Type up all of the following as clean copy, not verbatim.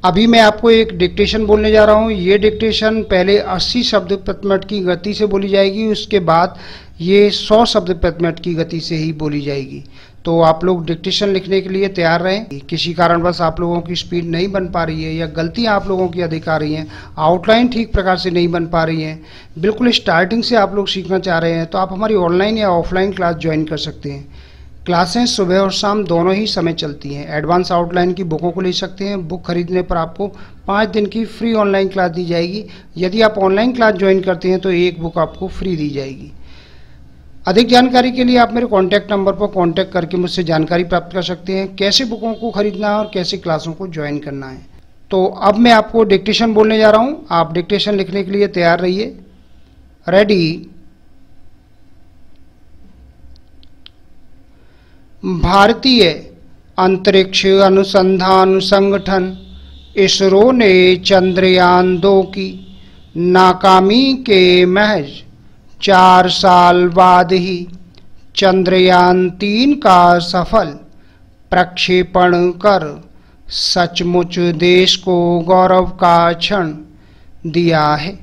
अभी मैं आपको एक डिक्टेशन बोलने जा रहा हूँ। ये डिक्टेशन पहले 80 शब्द प्रति मिनट की गति से बोली जाएगी, उसके बाद ये 100 शब्द प्रति मिनट की गति से ही बोली जाएगी। तो आप लोग डिक्टेशन लिखने के लिए तैयार रहें। किसी कारणवश आप लोगों की स्पीड नहीं बन पा रही है या गलतियाँ आप लोगों की अधिक आ रही हैं, आउटलाइन ठीक प्रकार से नहीं बन पा रही हैं, बिल्कुल स्टार्टिंग से आप लोग सीखना चाह रहे हैं, तो आप हमारी ऑनलाइन या ऑफलाइन क्लास ज्वाइन कर सकते हैं। क्लासें सुबह और शाम दोनों ही समय चलती हैं। एडवांस आउटलाइन की बुकों को ले सकते हैं। बुक खरीदने पर आपको 5 दिन की फ्री ऑनलाइन क्लास दी जाएगी। यदि आप ऑनलाइन क्लास ज्वाइन करते हैं तो एक बुक आपको फ्री दी जाएगी। अधिक जानकारी के लिए आप मेरे कॉन्टैक्ट नंबर पर कॉन्टैक्ट करके मुझसे जानकारी प्राप्त कर सकते हैं, कैसे बुकों को खरीदना है और कैसे क्लासों को ज्वाइन करना है। तो अब मैं आपको डिक्टेशन बोलने जा रहा हूँ। आप डिक्टेशन लिखने के लिए तैयार रहिए। रेडी। भारतीय अंतरिक्ष अनुसंधान संगठन इसरो ने चंद्रयान 2 की नाकामी के महज 4 साल बाद ही चंद्रयान 3 का सफल प्रक्षेपण कर सचमुच देश को गौरव का क्षण दिया है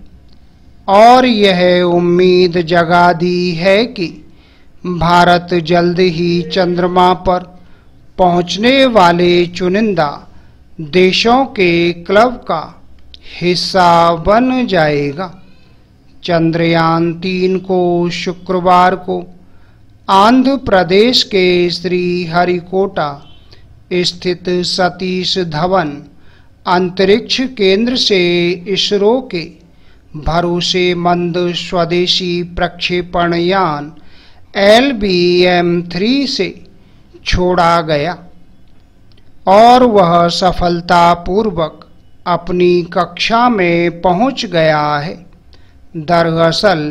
और यह उम्मीद जगा दी है कि भारत जल्द ही चंद्रमा पर पहुंचने वाले चुनिंदा देशों के क्लब का हिस्सा बन जाएगा। चंद्रयान 3 को शुक्रवार को आंध्र प्रदेश के श्रीहरिकोटा स्थित सतीश धवन अंतरिक्ष केंद्र से इसरो के भरोसेमंद स्वदेशी प्रक्षेपण यान LBM-3 से छोड़ा गया और वह सफलतापूर्वक अपनी कक्षा में पहुंच गया है। दरअसल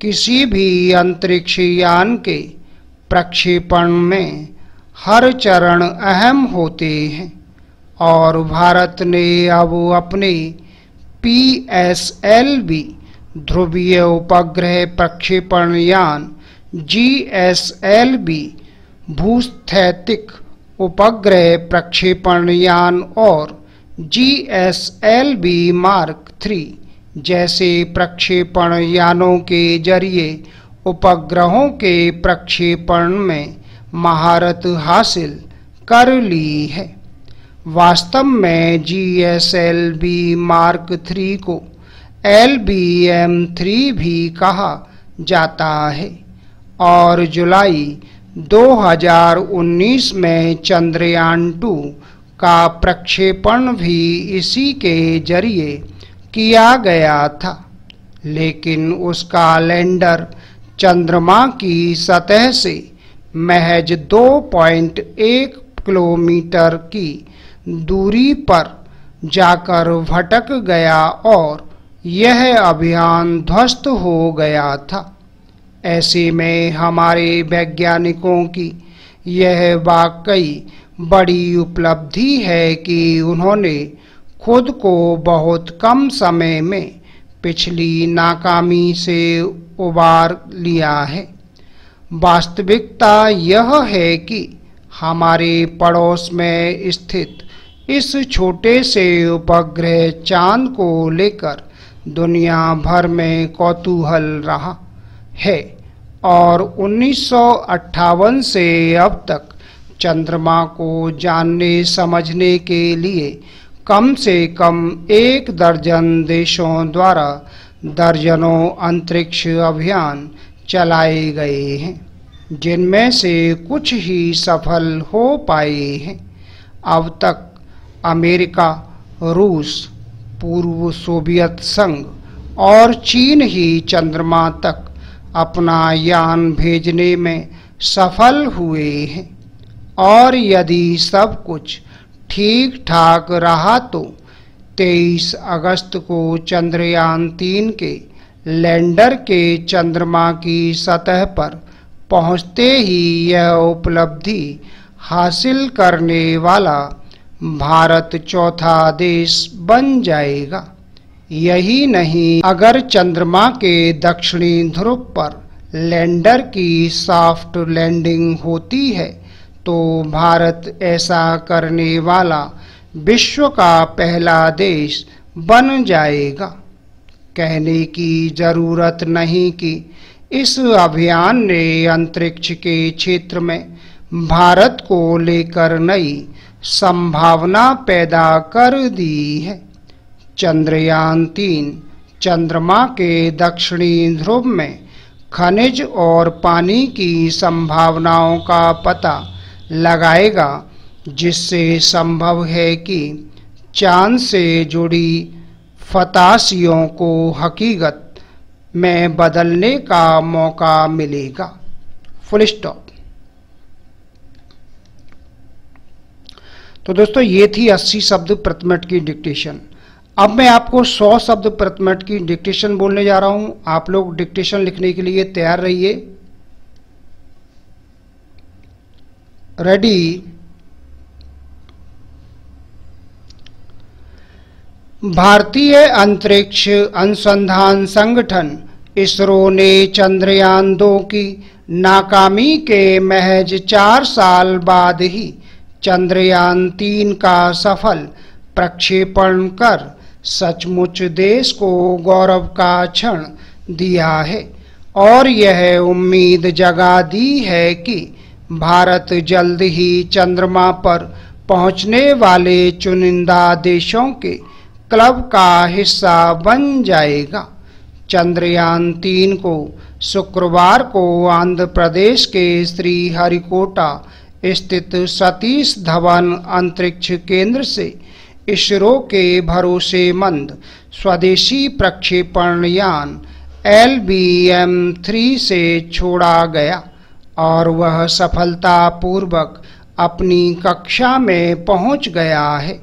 किसी भी अंतरिक्ष यान के प्रक्षेपण में हर चरण अहम होते हैं और भारत ने अब अपने PSLV ध्रुवीय उपग्रह प्रक्षेपण यान GSLV भूस्थैतिक उपग्रह प्रक्षेपण यान और GSLV मार्क 3 जैसे प्रक्षेपण यानों के जरिए उपग्रहों के प्रक्षेपण में महारत हासिल कर ली है। वास्तव में GSLV मार्क 3 को LBM-3 भी कहा जाता है और जुलाई 2019 में चंद्रयान 2 का प्रक्षेपण भी इसी के जरिए किया गया था, लेकिन उसका लैंडर चंद्रमा की सतह से महज 2.1 किलोमीटर की दूरी पर जाकर भटक गया और यह अभियान ध्वस्त हो गया था। ऐसे में हमारे वैज्ञानिकों की यह वाकई बड़ी उपलब्धि है कि उन्होंने खुद को बहुत कम समय में पिछली नाकामी से उबार लिया है। वास्तविकता यह है कि हमारे पड़ोस में स्थित इस छोटे से उपग्रह चांद को लेकर दुनिया भर में कौतूहल रहा है और 1958 से अब तक चंद्रमा को जानने समझने के लिए कम से कम 1 दर्जन देशों द्वारा दर्जनों अंतरिक्ष अभियान चलाए गए हैं, जिनमें से कुछ ही सफल हो पाए हैं। अब तक अमेरिका, रूस, पूर्व सोवियत संघ और चीन ही चंद्रमा तक अपना यान भेजने में सफल हुए हैं और यदि सब कुछ ठीक ठाक रहा तो 23 अगस्त को चंद्रयान 3 के लैंडर के चंद्रमा की सतह पर पहुंचते ही यह उपलब्धि हासिल करने वाला भारत चौथा देश बन जाएगा। यही नहीं, अगर चंद्रमा के दक्षिणी ध्रुव पर लैंडर की सॉफ्ट लैंडिंग होती है तो भारत ऐसा करने वाला विश्व का पहला देश बन जाएगा। कहने की जरूरत नहीं कि इस अभियान ने अंतरिक्ष के क्षेत्र में भारत को लेकर नई संभावना पैदा कर दी है। चंद्रयान 3 चंद्रमा के दक्षिणी ध्रुव में खनिज और पानी की संभावनाओं का पता लगाएगा, जिससे संभव है कि चांद से जुड़ी फतासियों को हकीकत में बदलने का मौका मिलेगा। Full stop. तो दोस्तों, ये थी 80 शब्द प्रति मिनट की डिक्टेशन। अब मैं आपको 100 शब्द प्रति मिनट की डिक्टेशन बोलने जा रहा हूं। आप लोग डिक्टेशन लिखने के लिए तैयार रहिए। रेडी। भारतीय अंतरिक्ष अनुसंधान संगठन इसरो ने चंद्रयान 2 की नाकामी के महज 4 साल बाद ही चंद्रयान 3 का सफल प्रक्षेपण कर सचमुच देश को गौरव का क्षण दिया है और यह उम्मीद जगा दी है कि भारत जल्द ही चंद्रमा पर पहुंचने वाले चुनिंदा देशों के क्लब का हिस्सा बन जाएगा। चंद्रयान 3 को शुक्रवार को आंध्र प्रदेश के श्रीहरिकोटा स्थित सतीश धवन अंतरिक्ष केंद्र से इसरो के भरोसेमंद स्वदेशी प्रक्षेपण यान LBM-3 से छोड़ा गया और वह सफलतापूर्वक अपनी कक्षा में पहुंच गया है।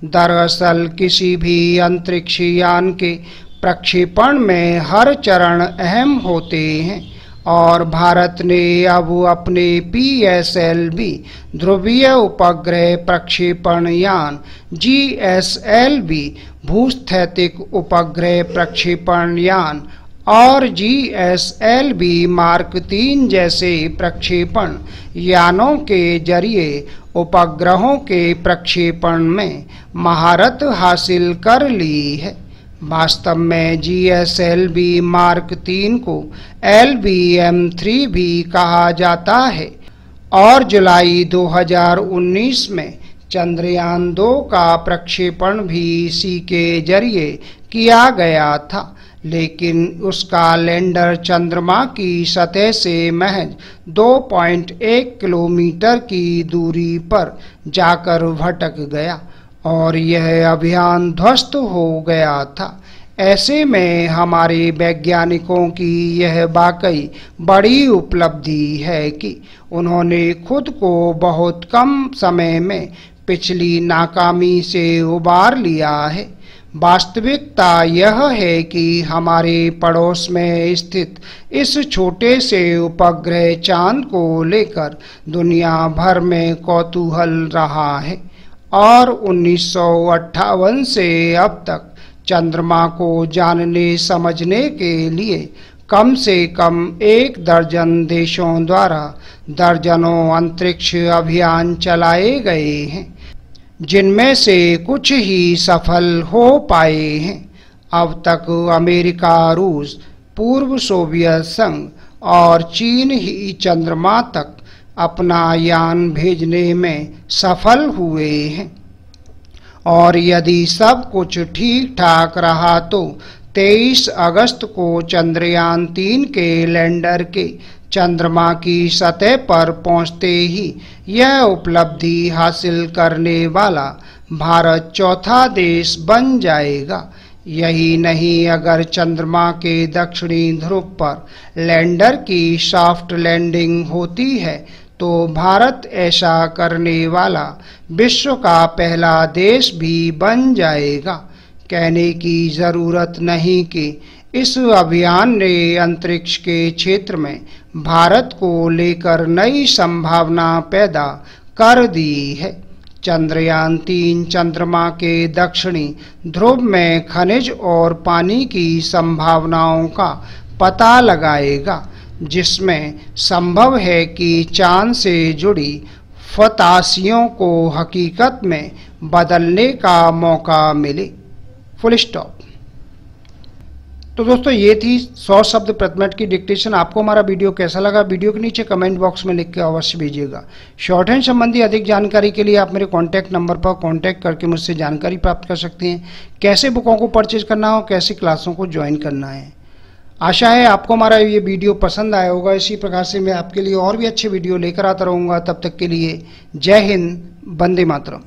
दरअसल किसी भी अंतरिक्ष यान के प्रक्षेपण में हर चरण अहम होते हैं और भारत ने अब अपने PSLV ध्रुवीय उपग्रह प्रक्षेपण यान GSLV भूस्थैतिक उपग्रह प्रक्षेपण यान और GSLV मार्क 3 जैसे प्रक्षेपण यानों के जरिए उपग्रहों के प्रक्षेपण में महारत हासिल कर ली है। वास्तव में GSLV मार्क 3 को LBM-3 भी कहा जाता है और जुलाई 2019 में चंद्रयान 2 का प्रक्षेपण भी इसी के जरिए किया गया था, लेकिन उसका लैंडर चंद्रमा की सतह से महज 2.1 किलोमीटर की दूरी पर जाकर भटक गया और यह अभियान ध्वस्त हो गया था। ऐसे में हमारे वैज्ञानिकों की यह वाकई बड़ी उपलब्धि है कि उन्होंने खुद को बहुत कम समय में पिछली नाकामी से उबार लिया है। वास्तविकता यह है कि हमारे पड़ोस में स्थित इस छोटे से उपग्रह चांद को लेकर दुनिया भर में कौतूहल रहा है और 1958 से अब तक चंद्रमा को जानने समझने के लिए कम से कम 1 दर्जन देशों द्वारा दर्जनों अंतरिक्ष अभियान चलाए गए हैं, जिनमें से कुछ ही सफल हो पाए हैं। अब तक अमेरिका, रूस, पूर्व सोवियत संघ और चीन ही चंद्रमा तक अपना यान भेजने में सफल हुए हैं और यदि सब कुछ ठीक ठाक रहा तो 23 अगस्त को चंद्रयान 3 के लैंडर के चंद्रमा की सतह पर पहुंचते ही यह उपलब्धि हासिल करने वाला भारत चौथा देश बन जाएगा। यही नहीं, अगर चंद्रमा के दक्षिणी ध्रुव पर लैंडर की सॉफ्ट लैंडिंग होती है तो भारत ऐसा करने वाला विश्व का पहला देश भी बन जाएगा। कहने की जरूरत नहीं कि इस अभियान ने अंतरिक्ष के क्षेत्र में भारत को लेकर नई संभावना पैदा कर दी है। चंद्रयान 3 चंद्रमा के दक्षिणी ध्रुव में खनिज और पानी की संभावनाओं का पता लगाएगा, जिसमें संभव है कि चांद से जुड़ी फतासियों को हकीकत में बदलने का मौका मिले। Full stop. तो दोस्तों ये थी 100 शब्द प्रति मिनट की डिक्टेशन। आपको हमारा वीडियो कैसा लगा, वीडियो के नीचे कमेंट बॉक्स में लिख के अवश्य भेजिएगा। शॉर्ट हैंड संबंधी अधिक जानकारी के लिए आप मेरे कॉन्टैक्ट नंबर पर कॉन्टैक्ट करके मुझसे जानकारी प्राप्त कर सकते हैं, कैसे बुकों को परचेज करना हो, कैसे क्लासों को ज्वाइन करना है। आशा है आपको हमारा ये वीडियो पसंद आया होगा। इसी प्रकार से मैं आपके लिए और भी अच्छे वीडियो लेकर आता रहूँगा। तब तक के लिए जय हिंद, वंदे मातरम।